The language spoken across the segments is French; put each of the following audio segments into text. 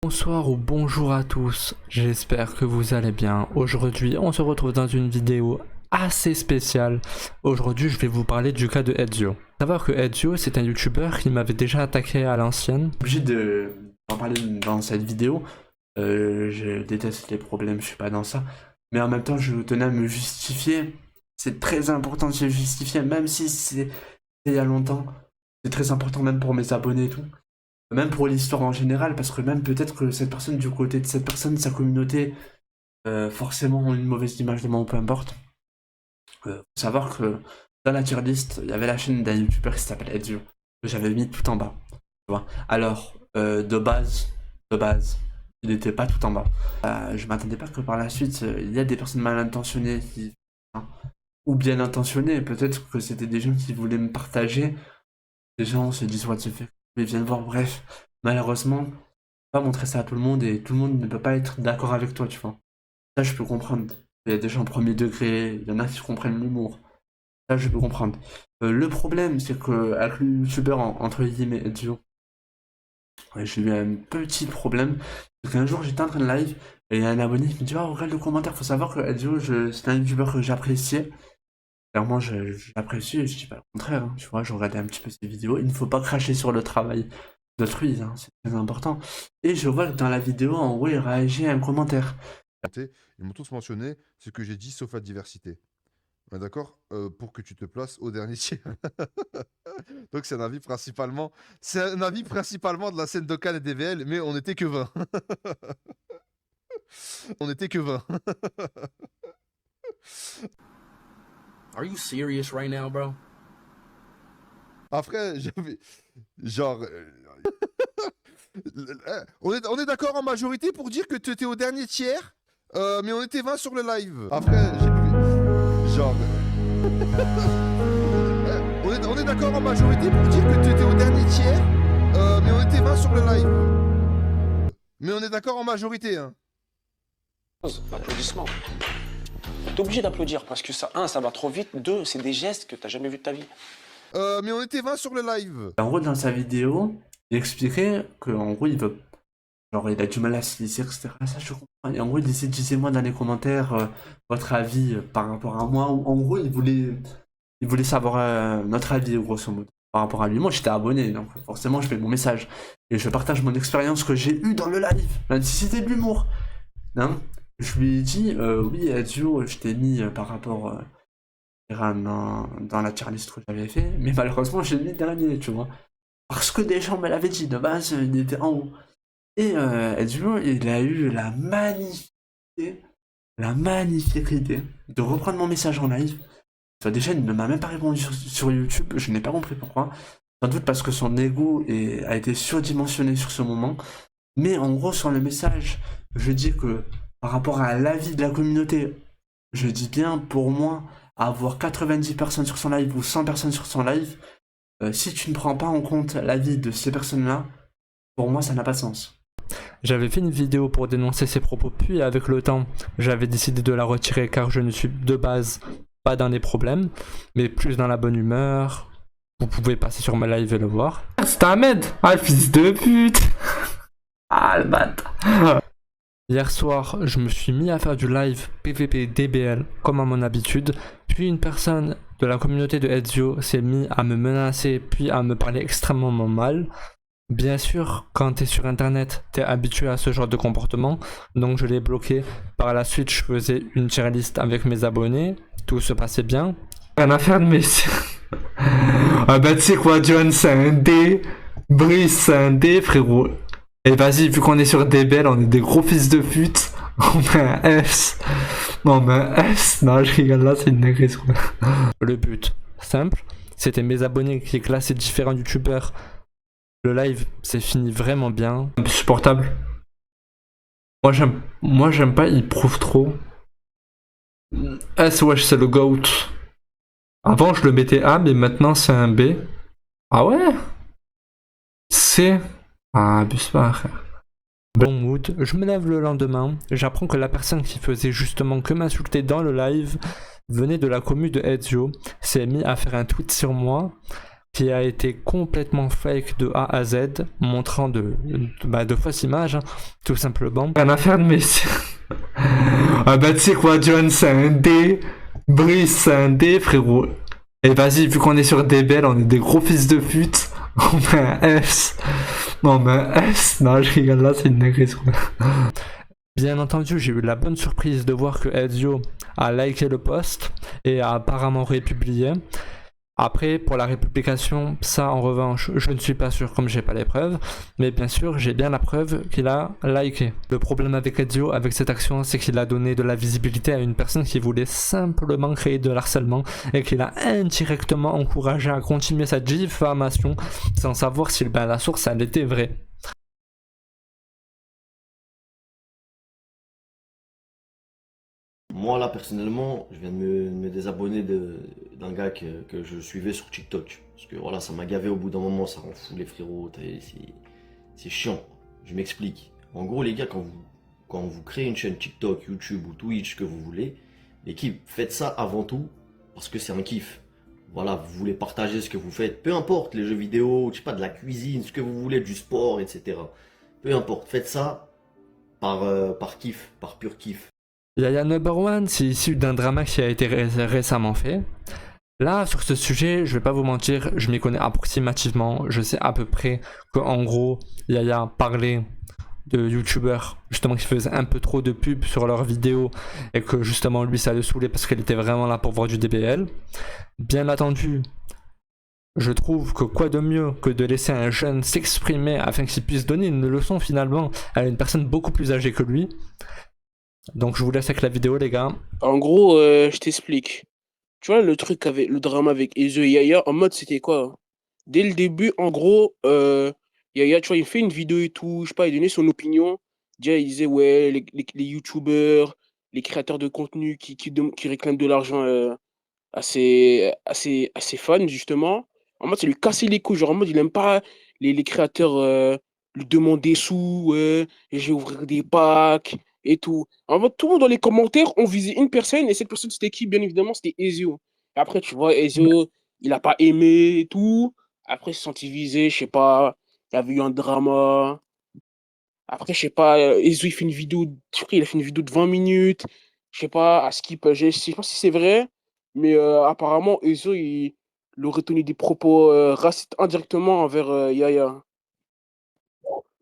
Bonsoir ou bonjour à tous, j'espère que vous allez bien. Aujourd'hui on se retrouve dans une vidéo assez spéciale. Aujourd'hui je vais vous parler du cas de Ezio. Savoir que Ezio c'est un youtubeur qui m'avait déjà attaqué à l'ancienne. Obligé d'en parler dans cette vidéo. Je déteste les problèmes, je suis pas dans ça. Mais en même temps, je tenais à me justifier. C'est très important de se justifier, même si c'est il y a longtemps. C'est très important même pour mes abonnés et tout. Même pour l'histoire en général, parce que même peut-être que cette personne, du côté de cette personne, sa communauté, forcément ont une mauvaise image de moi, ou peu importe. Faut savoir que dans la tier list, il y avait la chaîne d'un youtubeur qui s'appelle Ezio, que j'avais mis tout en bas. Tu vois. Alors, de base, il n'était pas tout en bas. Je m'attendais pas que par la suite, il y a des personnes mal intentionnées hein, ou bien intentionnées. Peut-être que c'était des gens qui voulaient me partager. Des gens se disent what the fuck, mais viennent voir. Bref, malheureusement, pas montrer ça à tout le monde et tout le monde ne peut pas être d'accord avec toi, tu vois. Ça, je peux comprendre. Il y a des gens premier degré, il y en a qui comprennent l'humour. Ça, je peux comprendre. Le problème, c'est que avec le youtubeur entre guillemets Ezio, ouais, j'ai eu un petit problème. C'est qu'un jour, j'étais en train de live et il y a un abonné qui me dit: oh, regarde le commentaire. Faut savoir que Ezio, c'est un youtubeur que j'appréciais. Clairement, j'apprécie et je dis pas le contraire. Hein. Tu vois, je regardais un petit peu ses vidéos. Il ne faut pas cracher sur le travail d'autrui, hein, c'est très important. Et je vois que dans la vidéo, en gros, il réagit à un commentaire. Ils m'ont tous mentionné ce que j'ai dit sauf la diversité. Ouais, d'accord. Pour que tu te places au dernier tiers. Donc c'est un avis principalement de la scène d'Okan et DVL, mais on n'était que 20. On n'était que 20. Are you serious right now, bro? Après, j'avais genre on est d'accord en majorité pour dire que tu étais au dernier tiers, mais on était 20 sur le live. Après, genre on est d'accord en majorité pour dire que tu étais au dernier tiers, mais on était 20 sur le live. Mais on est d'accord en majorité, hein. Applaudissements. T'es obligé d'applaudir parce que ça, un, ça va trop vite. Deux, c'est des gestes que t'as jamais vu de ta vie. Mais on était 20 sur le live. En gros, dans sa vidéo, il expliquait qu'en gros, il veut. Genre, il a du mal à se laisser, etc. Ça, je comprends. Et en gros, il disait: disez-moi dans les commentaires votre avis par rapport à moi. Ou en gros, il voulait savoir notre avis, grosso modo, par rapport à lui. Moi, j'étais abonné, donc forcément, je fais mon message. Et je partage mon expérience que j'ai eue dans le live, même si c'était de l'humour. Non, je lui ai dit: oui, Ezio, je t'ai mis par rapport dans la tier list que j'avais fait, mais malheureusement, j'ai mis dernier, tu vois. Parce que des gens me l'avaient dit, de base, il était en haut. Et Ezio, il a eu la magnifique idée de reprendre mon message en live. Soit déjà, il ne m'a même pas répondu sur YouTube, je n'ai pas compris pourquoi. Sans doute parce que son ego a été surdimensionné sur ce moment. Mais en gros, sur le message, je dis que par rapport à l'avis de la communauté, je dis bien pour moi, avoir 90 personnes sur son live ou 100 personnes sur son live, si tu ne prends pas en compte l'avis de ces personnes-là, pour moi, ça n'a pas de sens. J'avais fait une vidéo pour dénoncer ses propos, puis avec le temps, j'avais décidé de la retirer car je ne suis de base pas dans les problèmes, mais plus dans la bonne humeur. Vous pouvez passer sur ma live et le voir. C'est Ahmed! Ah, le fils de pute! Ah, le bâtard! Hier soir, je me suis mis à faire du live PVP DBL comme à mon habitude, puis une personne de la communauté de Ezio s'est mis à me menacer puis à me parler extrêmement mal. Bien sûr, quand t'es sur internet, t'es habitué à ce genre de comportement, donc je l'ai bloqué. Par la suite, je faisais une tier list avec mes abonnés, tout se passait bien. Rien à faire de mes... Ah bah tu sais quoi, John c'est un D, Brice c'est un D, frérot. Et vas-y, vu qu'on est sur DBL, on est des gros fils de pute. On met un S. On met un S. Non, je rigole, là c'est une négresse. Le but, simple, c'était mes abonnés qui classaient différents youtubeurs. Le live, c'est fini vraiment bien. Insupportable. Moi j'aime pas, il prouve trop. S, wesh, c'est le GOAT. Avant, je le mettais A, mais maintenant, c'est un B. Ah ouais? C. Ah, abuse pas, frère. Bon mood, je me lève le lendemain. J'apprends que la personne qui faisait justement que m'insulter dans le live venait de la commu de Ezio, s'est mis à faire un tweet sur moi. qui a été complètement fake de A à Z, montrant de fausses images, hein, tout simplement. Rien à faire de mes... Ah bah tu sais quoi, John c'est un D, Brice c'est un D, frérot. Et vas-y, vu qu'on est sur DBL, on est des gros fils de pute. On met un S. Non, mais un S. Non, je rigole, là, c'est une dinguerie. Bien entendu, j'ai eu la bonne surprise de voir que Ezio a liké le post et a apparemment républié. Après, pour la républication, ça en revanche, je ne suis pas sûr comme j'ai pas les preuves, mais bien sûr, j'ai bien la preuve qu'il a liké. Le problème avec Ezio, avec cette action, c'est qu'il a donné de la visibilité à une personne qui voulait simplement créer de l'harcèlement et qu'il a indirectement encouragé à continuer sa diffamation sans savoir si la source elle était vraie. Moi, là, personnellement, je viens de me désabonner d'un gars que je suivais sur TikTok. Parce que voilà, ça m'a gavé au bout d'un moment, ça rend fou les frérots, c'est chiant. Je m'explique. En gros, les gars, quand vous créez une chaîne TikTok, YouTube ou Twitch, que vous voulez, l'équipe, faites ça avant tout parce que c'est un kiff. Voilà, vous voulez partager ce que vous faites, peu importe, les jeux vidéo, je sais pas, de la cuisine, ce que vous voulez, du sport, etc. Peu importe, faites ça par kiff, par pur kiff. Yaya Number One, c'est issu d'un drama qui a été récemment fait. Là, sur ce sujet, je vais pas vous mentir, je m'y connais approximativement. Je sais à peu près qu'en gros, Yaya parlait de youtubeurs justement qui faisaient un peu trop de pub sur leurs vidéos et que justement lui ça le saoulait parce qu'elle était vraiment là pour voir du DBL. Bien entendu, je trouve que quoi de mieux que de laisser un jeune s'exprimer afin qu'il puisse donner une leçon finalement à une personne beaucoup plus âgée que lui. Donc je vous laisse avec la vidéo les gars. En gros, je t'explique. Tu vois, le truc avec le drama avec Ezio et Yaya, en mode, c'était quoi? Dès le début, en gros, Yaya, tu vois, il fait une vidéo et tout, je sais pas, il donnait son opinion. Déjà, il disait, ouais, les youtubeurs, les créateurs de contenu qui réclament de l'argent à ses fans, justement. En mode, ça lui cassait les couilles. Genre, en mode, il aime pas les créateurs lui demander des sous, ouais, et j'ai ouvert des packs et tout. En mode, tout le monde dans les commentaires, on visait une personne, et cette personne, c'était qui? Bien évidemment, c'était Ezio. Et après, tu vois, Ezio, il a pas aimé et tout. Après, il s'est senti visé, je sais pas, il y avait eu un drama. Après, je sais pas, Ezio, il fait une vidéo, je crois qu'il a fait une vidéo de 20 minutes. Je sais pas, à Skip, je sais pas si c'est vrai, mais apparemment, Ezio, il aurait tenu des propos racistes indirectement envers Yaya.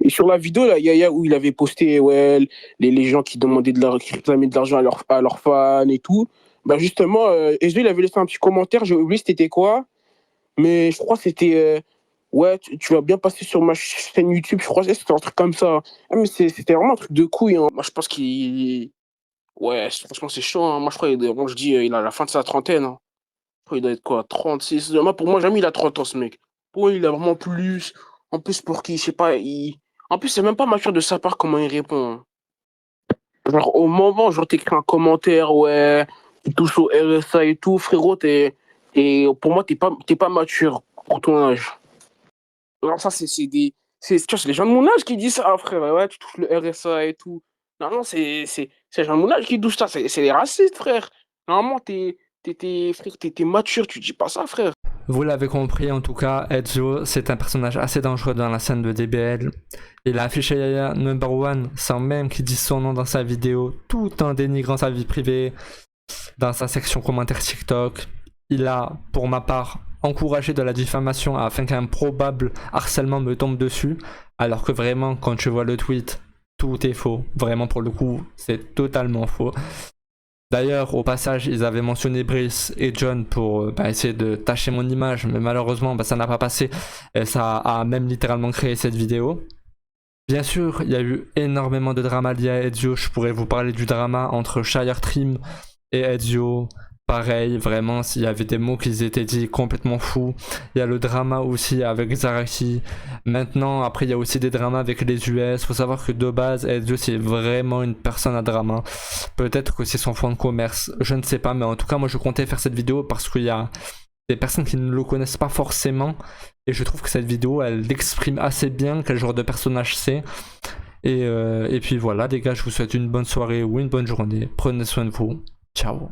Et sur la vidéo, là, Yaya, où il avait posté ouais, les gens qui demandaient qui réclamaient de l'argent à leurs fans et tout, bah justement, Ezio, il avait laissé un petit commentaire, j'ai oublié c'était quoi, mais je crois que c'était ouais, tu vas bien passer sur ma chaîne YouTube, je crois que c'était un truc comme ça. Ah, mais c'était vraiment un truc de couille. Hein. Moi, je pense qu'il. Ouais, franchement, c'est chaud. Hein. Moi, je crois moi, je dis, il a la fin de sa trentaine. Hein. Je crois qu'il doit être quoi, 36. Moi, pour moi, jamais il a 30 ans, ce mec. Pour moi, il a vraiment plus. En plus, pour qui, je sais pas, en plus, c'est même pas mature de sa part comment il répond. Hein. Genre, au moment, genre, t'écris un commentaire, ouais, tu touches au RSA et tout, frérot, pour moi, t'es pas mature pour ton âge. Alors ça, c'est des... tu vois, c'est les gens de mon âge qui disent ça, frère. Ouais, tu touches le RSA et tout. Non, c'est les gens de mon âge qui disent ça. C'est les racistes, frère. Normalement, frère, t'es mature, tu dis pas ça, frère. Vous l'avez compris, en tout cas, Ezio, c'est un personnage assez dangereux dans la scène de DBL. Il a affiché Yaya Number One sans même qu'il dise son nom dans sa vidéo, tout en dénigrant sa vie privée dans sa section commentaires TikTok. Il a, pour ma part, encouragé de la diffamation afin qu'un probable harcèlement me tombe dessus, alors que vraiment, quand tu vois le tweet, tout est faux. Vraiment, pour le coup, c'est totalement faux. D'ailleurs, au passage, ils avaient mentionné Brice et John pour essayer de tâcher mon image, mais malheureusement, ça n'a pas passé. Et ça a même littéralement créé cette vidéo. Bien sûr, il y a eu énormément de drama lié à Ezio. Je pourrais vous parler du drama entre Shire Trim et Ezio. Pareil, vraiment, s'il y avait des mots qui étaient dit complètement fous. Il y a le drama aussi avec Zaraki. Maintenant, après, il y a aussi des dramas avec les US. Faut savoir que de base, Ezio, c'est vraiment une personne à drama. Peut-être que c'est son fond de commerce, je ne sais pas. Mais en tout cas, moi, je comptais faire cette vidéo parce qu'il y a des personnes qui ne le connaissent pas forcément. Et je trouve que cette vidéo, elle exprime assez bien quel genre de personnage c'est. Et puis voilà, les gars, je vous souhaite une bonne soirée ou une bonne journée. Prenez soin de vous. Ciao.